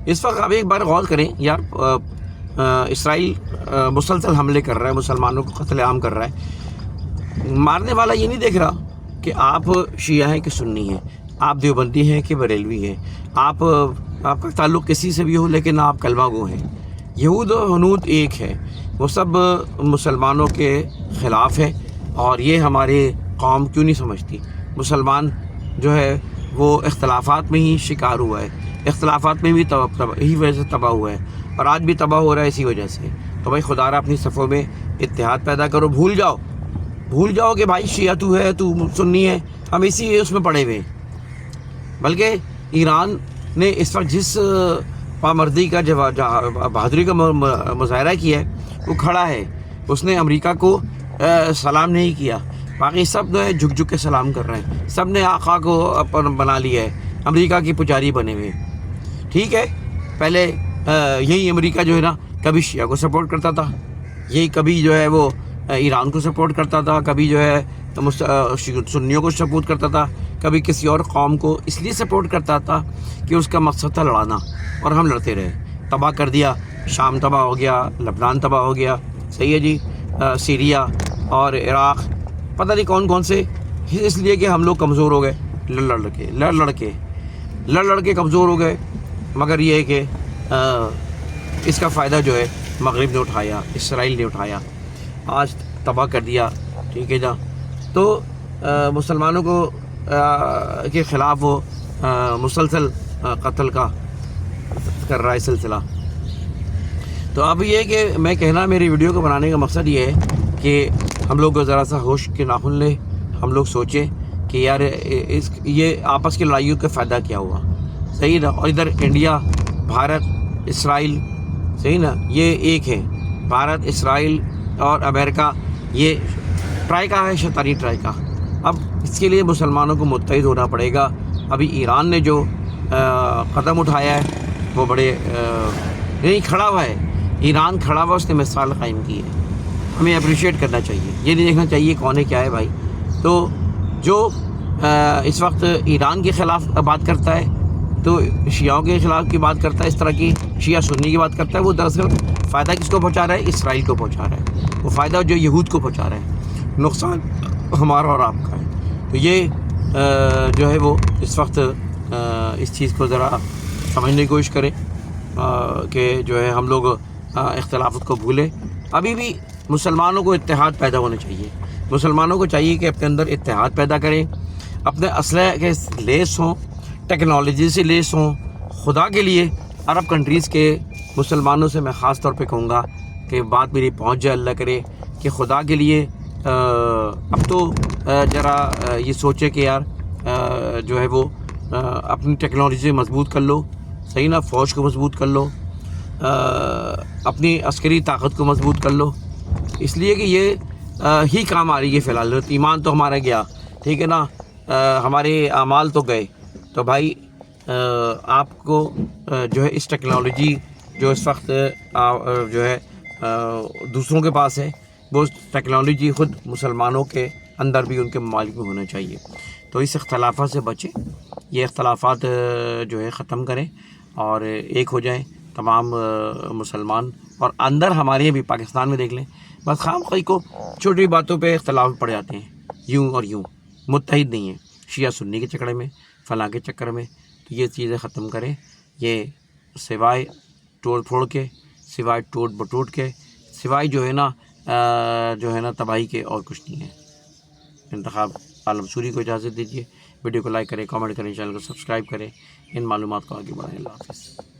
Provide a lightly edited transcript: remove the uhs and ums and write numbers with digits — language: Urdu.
اس وقت آپ ایک بار غور کریں یار، اسرائیل مسلسل حملے کر رہا ہے، مسلمانوں کو قتل عام کر رہا ہے، مارنے والا یہ نہیں دیکھ رہا کہ آپ شیعہ ہیں کہ سنی ہیں، آپ دیوبندی ہیں کہ بریلوی ہیں، آپ کا تعلق کسی سے بھی ہو لیکن آپ کلمہ گو ہیں۔ یہود و ہنود ایک ہے، وہ سب مسلمانوں کے خلاف ہے، اور یہ ہمارے قوم کیوں نہیں سمجھتی؟ مسلمان جو ہے وہ اختلافات میں ہی شکار ہوا ہے، اختلافات میں بھی اسی وجہ سے تباہ ہوا ہے، اور آج بھی تباہ ہو رہا ہے اسی وجہ سے۔ تو بھائی خدا را اپنی صفوں میں اتحاد پیدا کرو، بھول جاؤ کہ بھائی شیعہ تو ہے، تو سنی ہے، ہم اسی اس میں پڑے ہوئے۔ بلکہ ایران نے اس وقت جس پامردی کا بہادری کا مظاہرہ کیا ہے وہ کھڑا ہے، اس نے امریکہ کو سلام نہیں کیا، باقی سب جو ہے جھک کے سلام کر رہے ہیں، سب نے آقا کو اپنا بنا لیا ہے، امریکہ کی پجاری بنے ہوئے۔ ٹھیک ہے، پہلے یہی امریکہ جو ہے نا کبھی شیعہ کو سپورٹ کرتا تھا، یہی کبھی جو ہے وہ ایران کو سپورٹ کرتا تھا، کبھی جو ہے سنیوں کو سپورٹ کرتا تھا، کبھی کسی اور قوم کو اس لیے سپورٹ کرتا تھا کہ اس کا مقصد تھا لڑانا، اور ہم لڑتے رہے، تباہ کر دیا، شام تباہ ہو گیا، لبنان تباہ ہو گیا، صحیح ہے جی، سیریا اور عراق، پتہ نہیں کون سے، اس لیے کہ ہم لوگ کمزور ہو گئے، لڑ کے کمزور ہو گئے۔ مگر یہ ہے کہ اس کا فائدہ جو ہے مغرب نے اٹھایا، اسرائیل نے اٹھایا، آج تباہ کر دیا۔ ٹھیک ہے جا، تو مسلمانوں کو کے خلاف وہ مسلسل قتل کا کر رہا ہے سلسلہ۔ تو اب یہ کہ میں کہنا، میری ویڈیو کو بنانے کا مقصد یہ ہے کہ ہم لوگ ذرا سا ہوش کے ناخن لیں، ہم لوگ سوچیں کہ یار یہ آپس کی لڑائیوں کا فائدہ کیا ہوا، صحیح نا؟ اور ادھر انڈیا، بھارت، اسرائیل، صحیح نا، یہ ایک ہے، بھارت، اسرائیل اور امریکہ، یہ ٹرائیکا ہے، شیطانی ٹرائیکا۔ اب اس کے لیے مسلمانوں کو متحد ہونا پڑے گا۔ ابھی ایران نے جو قدم اٹھایا ہے وہ بڑے نہیں کھڑا ہوا ہے، ایران کھڑا ہوا، اس نے مثال قائم کی ہے، ہمیں اپریشیٹ کرنا چاہیے، یہ نہیں دیکھنا چاہیے کون ہے کیا ہے بھائی۔ تو جو اس وقت ایران کے خلاف بات کرتا ہے، تو شیعوں کے خلاف کی بات کرتا ہے، اس طرح کی شیعہ سنی کی بات کرتا ہے، وہ دراصل فائدہ کس کو پہنچا رہا ہے؟ اسرائیل کو پہنچا رہا ہے، وہ فائدہ جو یہود کو پہنچا رہا ہے، نقصان ہمارا اور آپ کا ہے۔ تو یہ جو ہے وہ اس وقت اس چیز کو ذرا سمجھنے کی کوشش کریں کہ جو ہے ہم لوگ اختلافات کو بھولیں۔ ابھی بھی مسلمانوں کو اتحاد پیدا ہونا چاہیے، مسلمانوں کو چاہیے کہ اپنے اندر اتحاد پیدا کریں، اپنے اسلحے کے لیس ہوں، ٹیکنالوجی سے لیس ہوں۔ خدا کے لیے عرب کنٹریز کے مسلمانوں سے میں خاص طور پہ کہوں گا کہ بات میری پہنچ جائے، اللہ کرے کہ خدا کے لیے اب تو ذرا یہ سوچے کہ یار جو ہے وہ اپنی ٹیکنالوجی مضبوط کر لو، صحیح نا، فوج کو مضبوط کر لو، اپنی عسکری طاقت کو مضبوط کر لو، اس لیے کہ یہ ہی کام آ رہی ہے فی الحال۔ ایمان تو ہمارا گیا، ٹھیک ہے نا، ہمارے اعمال تو گئے۔ تو بھائی آپ کو جو ہے اس ٹیکنالوجی جو اس وقت جو ہے دوسروں کے پاس ہے، وہ ٹیکنالوجی خود مسلمانوں کے اندر بھی، ان کے ممالک میں ہونا چاہیے۔ تو اس اختلافات سے بچیں، یہ اختلافات جو ہے ختم کریں اور ایک ہو جائیں تمام مسلمان۔ اور اندر ہمارے بھی پاکستان میں دیکھ لیں، بس خام خواہ کو چھوٹی باتوں پہ اختلاف پڑ جاتے ہیں، یوں اور یوں، متحد نہیں ہیں، شیعہ سنی کے چکر میں، فلاں کے چکر میں۔ تو یہ چیزیں ختم کریں، یہ سوائے توڑ پھوڑ کے، سوائے ٹوٹ بٹوٹ کے، سوائے جو ہے نا تباہی کے اور کچھ نہیں ہے۔ انتخاب عالم سوری کو اجازت دیجیے، ویڈیو کو لائک کریں، کامنٹ کریں، چینل کو سبسکرائب کریں، ان معلومات کو آگے بڑھائیں۔ اللہ حافظ۔